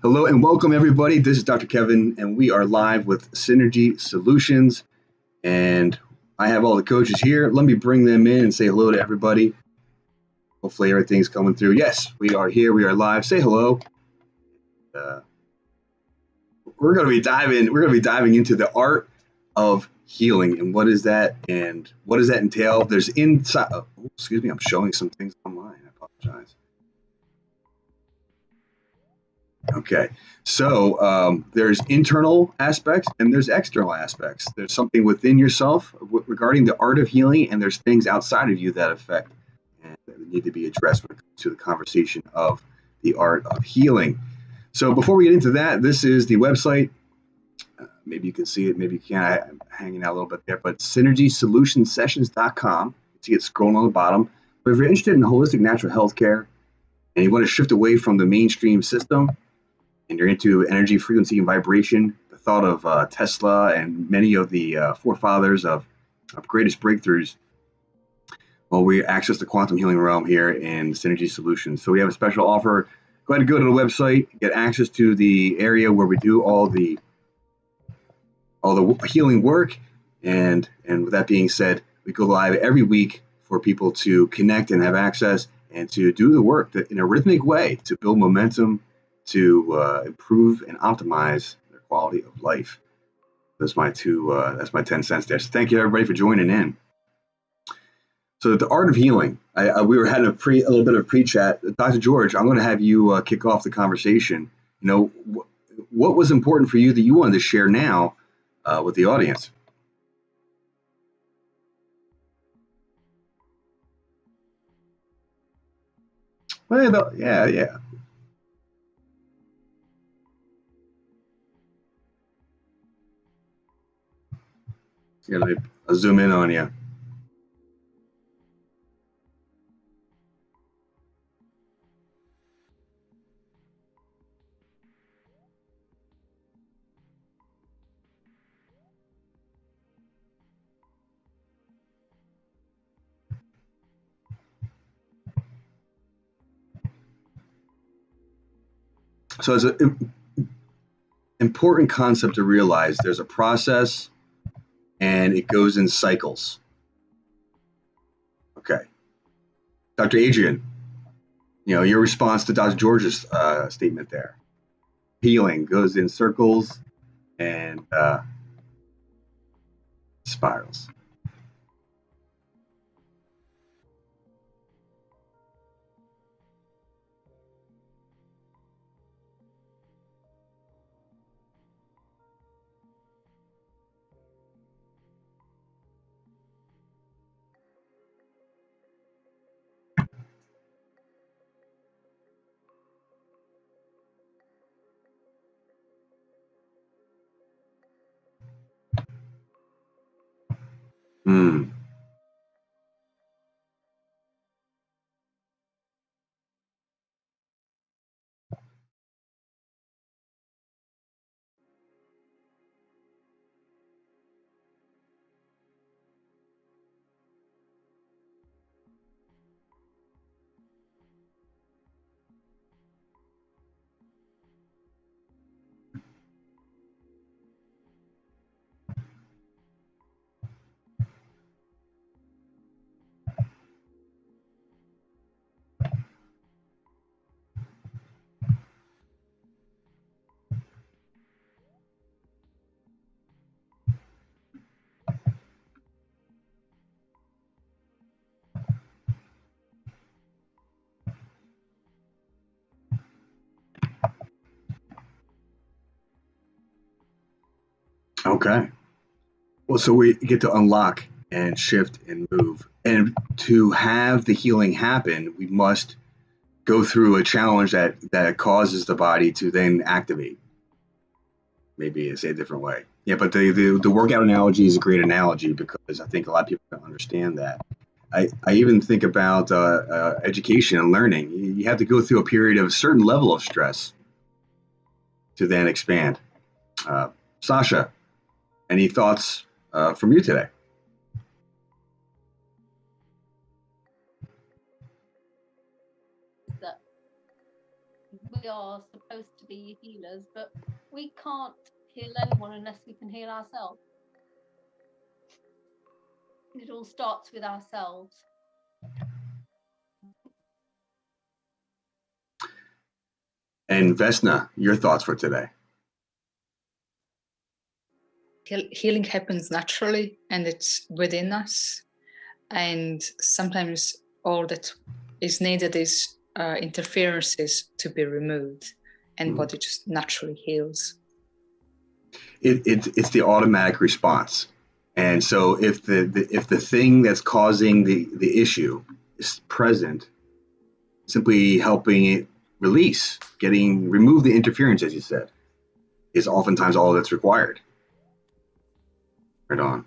Hello and welcome, everybody. This is Dr. Kevin, and we are live with Synergy Solutions. And I have all the coaches here. Let me bring them in and say hello to everybody. Hopefully, everything's coming through. Yes, we are here. We are live. Say hello. We're going to be diving into the art of healing, and what is that, and what does that entail? There's inside. Oh, excuse me. I'm showing some things online. I apologize. Okay, so there's internal aspects and there's external aspects. There's something within yourself regarding the art of healing, and there's things outside of you that affect and that need to be addressed when it comes to the conversation of the art of healing. So before we get into that, this is the website. Maybe you can see it, maybe you can't. I'm hanging out a little bit there, but synergysolutionsessions.com. You see it scrolling on the bottom. But if you're interested in holistic natural health care and you want to shift away from the mainstream system, and you're into energy, frequency, and vibration, the thought of Tesla and many of the forefathers of greatest breakthroughs, well, we access the quantum healing realm here in Synergy Solutions. So we have a special offer. Go ahead and go to the website, get access to the area where we do all the healing work. And with that being said, we go live every week for people to connect and have access and to do the work in a rhythmic way to build momentum, to improve and optimize their quality of life. That's my 10 cents there. So thank you, everybody, for joining in. So the art of healing, we were having a little bit of pre-chat. Dr. George, I'm going to have you kick off the conversation. You know, what was important for you that you wanted to share now with the audience? Well, yeah. I'll zoom in on you. So it's an important concept to realize. There's a process, and it goes in cycles. Okay. Dr. Adrian, your response to Dr. George's statement there. Healing goes in circles and spirals. Hmm. Okay. Well, so we get to unlock and shift and move. And to have the healing happen, we must go through a challenge that causes the body to then activate. Maybe say a different way. Yeah, but the workout analogy is a great analogy because I think a lot of people don't understand that. I even think about education and learning. You have to go through a period of a certain level of stress to then expand. Sasha, any thoughts from you today? are supposed to be healers, but we can't heal anyone unless we can heal ourselves. It all starts with ourselves. And Vesna, your thoughts for today? Healing happens naturally, and it's within us. And sometimes all that is needed is interferences to be removed, and body just naturally heals. It's the automatic response. And so if the thing that's causing the issue is present, simply helping it release, remove the interference, as you said, is oftentimes all that's required. Right on.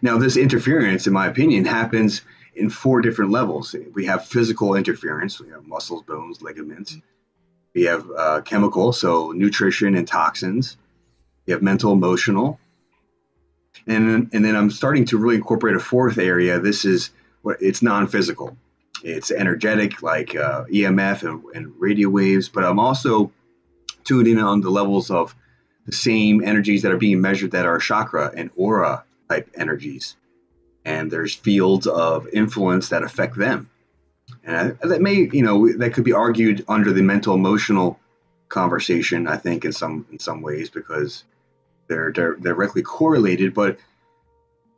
Now, this interference, in my opinion, happens in 4 different levels. We have physical interference, we have muscles, bones, ligaments. We have chemical, so nutrition and toxins. We have mental, emotional. And then I'm starting to really incorporate a 4th area. This is it's non-physical. It's energetic, like EMF and radio waves, but I'm also tuned in on the levels of the same energies that are being measured that are chakra and aura type energies. And there's fields of influence that affect them. And that may, that could be argued under the mental emotional conversation, I think, in some ways, because they're directly correlated. But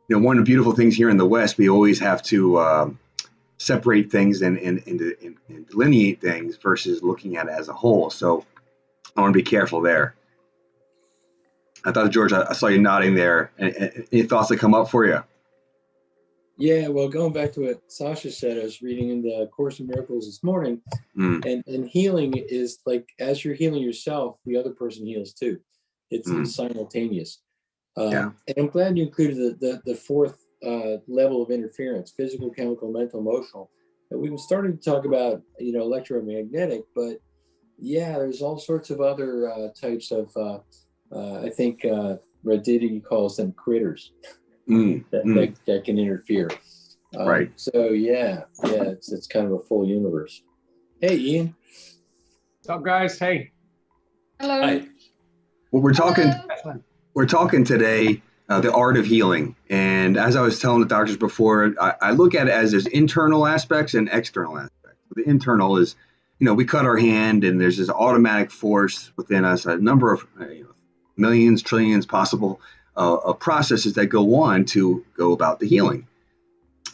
one of the beautiful things here in the West, we always have to separate things and delineate things versus looking at it as a whole. So I want to be careful there. I thought, George, I saw you nodding there. Any thoughts that come up for you? Yeah, well, going back to what Sasha said, I was reading in the Course in Miracles this morning, and healing is like, as you're healing yourself, the other person heals too. It's simultaneous. And I'm glad you included the 4th level of interference: physical, chemical, mental, emotional. And we've been starting to talk about, electromagnetic, but yeah, there's all sorts of other types of, I think Radidity calls them critters. That can interfere. Right. So it's kind of a full universe. Hey, Ian. What's up, guys? Hey. Hello. Hi. Well, we're talking today the art of healing, and as I was telling the doctors before, I look at it as there's internal aspects and external aspects. The internal is, we cut our hand, and there's this automatic force within us, a number of millions, trillions possible of processes that go on to go about the healing.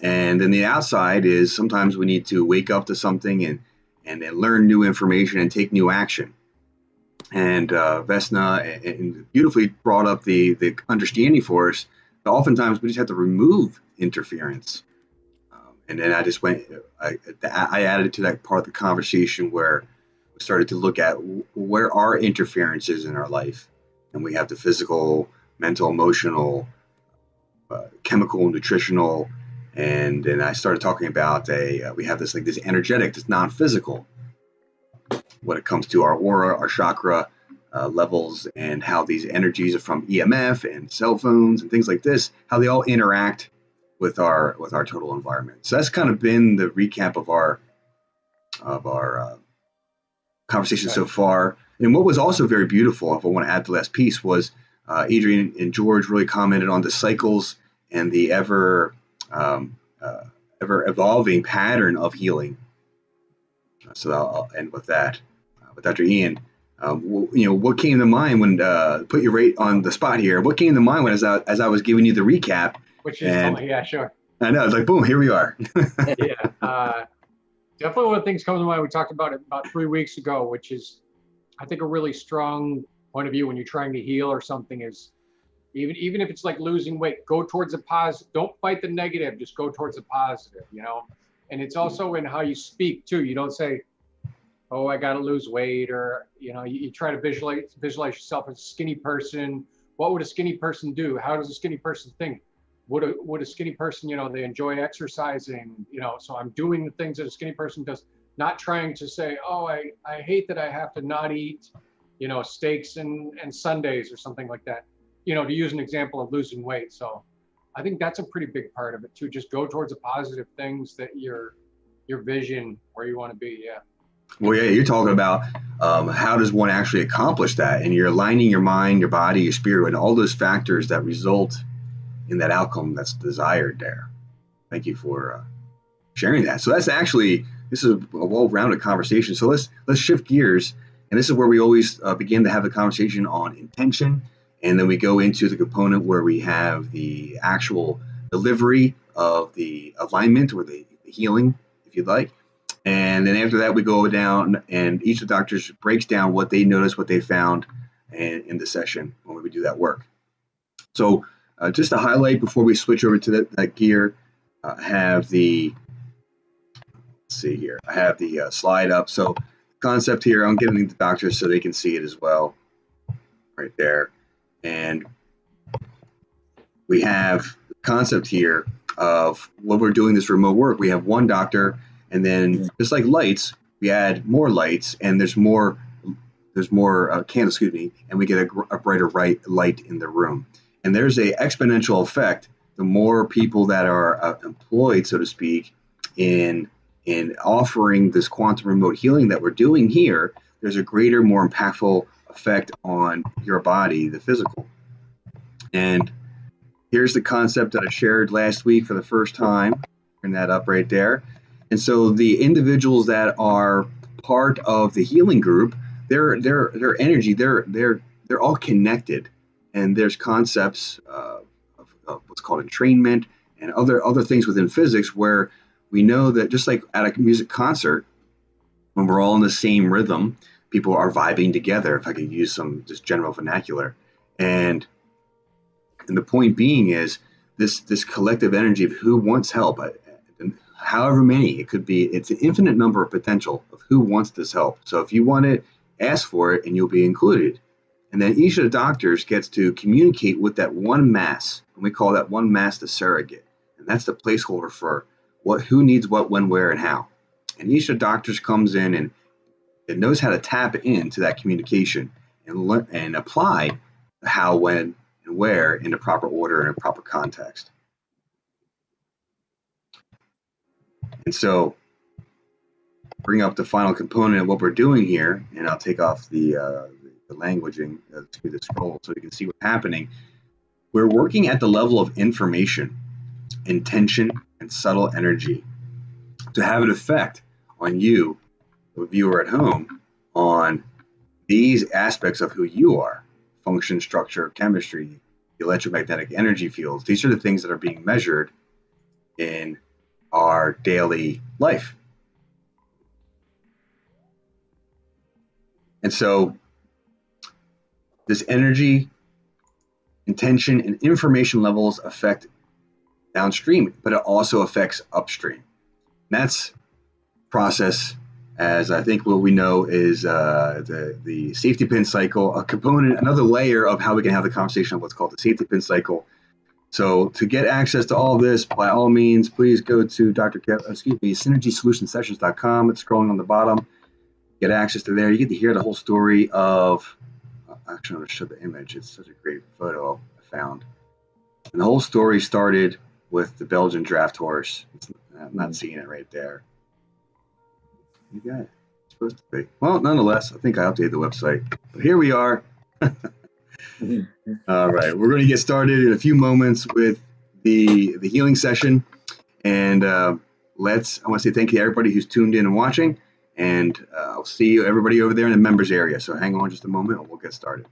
And then the outside is sometimes we need to wake up to something and learn new information and take new action. And Vesna and beautifully brought up the understanding for us that oftentimes we just have to remove interference. And then I just I added to that part of the conversation where we started to look at where are interferences in our life. And we have the physical, mental, emotional, chemical, nutritional, and then I started talking about we have this energetic, this non-physical, when it comes to our aura, our chakra levels, and how these energies are from EMF and cell phones and things like this, how they all interact with our total environment. So that's kind of been the recap of our conversation so far. And what was also very beautiful, if I want to add the last piece, was Adrian and George really commented on the cycles and the ever evolving pattern of healing. So I'll end with that. With Dr. Ian, what came to mind when put you right on the spot here? What came to mind when as I was giving you the recap? Which is yeah, sure. I know, it's like boom, here we are. Yeah. Definitely one of the things comes to mind. We talked about it about 3 weeks ago, which is, I think, a really strong point of view when you're trying to heal or something is, even if it's like losing weight, go towards the positive. Don't fight the negative, just go towards the positive, And it's also in how you speak too. You don't say, oh, I got to lose weight, or, you try to visualize yourself as a skinny person. What would a skinny person do? How does a skinny person think? Would a skinny person, they enjoy exercising, so I'm doing the things that a skinny person does, not trying to say, oh, I hate that I have to not eat, steaks and Sundays or something like that, to use an example of losing weight. So I think that's a pretty big part of it too. Just go towards the positive things that your vision where you want to be. Yeah. Well, yeah, you're talking about how does one actually accomplish that, and you're aligning your mind, your body, your spirit, and all those factors that result in that outcome that's desired there. Thank you for sharing that. So that's actually, this is a well-rounded conversation. So let's shift gears, and this is where we always begin to have the conversation on intention, and then we go into the component where we have the actual delivery of the alignment or the healing, if you'd like. And then after that, we go down, and each of the doctors breaks down what they noticed, what they found in the session when we do that work. So just to highlight before we switch over to that gear, I have the, let's see here, I have the slide up. So concept here, I'm giving the doctors so they can see it as well, right there. And we have the concept here of when we're doing this remote work, we have one doctor, and then just like lights, we add more lights, and there's more candles, and we get a brighter light in the room. And there's a exponential effect. The more people that are employed, so to speak, in offering this quantum remote healing that we're doing here, there's a greater, more impactful effect on your body, the physical. And here's the concept that I shared last week for the first time. Bring that up right there. And so the individuals that are part of the healing group, their energy, they're all connected. And there's concepts of what's called entrainment and other things within physics where we know that just like at a music concert, when we're all in the same rhythm, people are vibing together, if I could use some just general vernacular. And the point being is this collective energy of who wants help, however many it could be, it's an infinite number of potential of who wants this help. So if you want it, ask for it and you'll be included. And then each of the doctors gets to communicate with that one mass, and we call that one mass the surrogate. And that's the placeholder for who needs what, when, where, and how. And each of the doctors comes in and it knows how to tap into that communication and apply the how, when, and where in the proper order and in proper context. And so bring up the final component of what we're doing here, and I'll take off the languaging to the scroll so you can see what's happening. We're working at the level of information, intention, and subtle energy to have an effect on you, the viewer at home, on these aspects of who you are: function, structure, chemistry, electromagnetic energy fields. These are the things that are being measured in our daily life. And so this energy, intention, and information levels affect downstream, but it also affects upstream. And that's process, as I think what we know is the safety pin cycle, a component, another layer of how we can have the conversation of what's called the safety pin cycle. So to get access to all this, by all means, please go to synergysolutionsessions.com. It's scrolling on the bottom. Get access to there. You get to hear the whole story of, actually I'm going to show the image. It's such a great photo I found. And the whole story started with the Belgian draft horse. I'm not seeing it right there. You got it. It's supposed to be. Well, nonetheless, I think I updated the website. But here we are. All right, we're going to get started in a few moments with the healing session, and I want to say thank you to everybody who's tuned in and watching, and I'll see you everybody over there in the members area. So hang on just a moment, and we'll get started.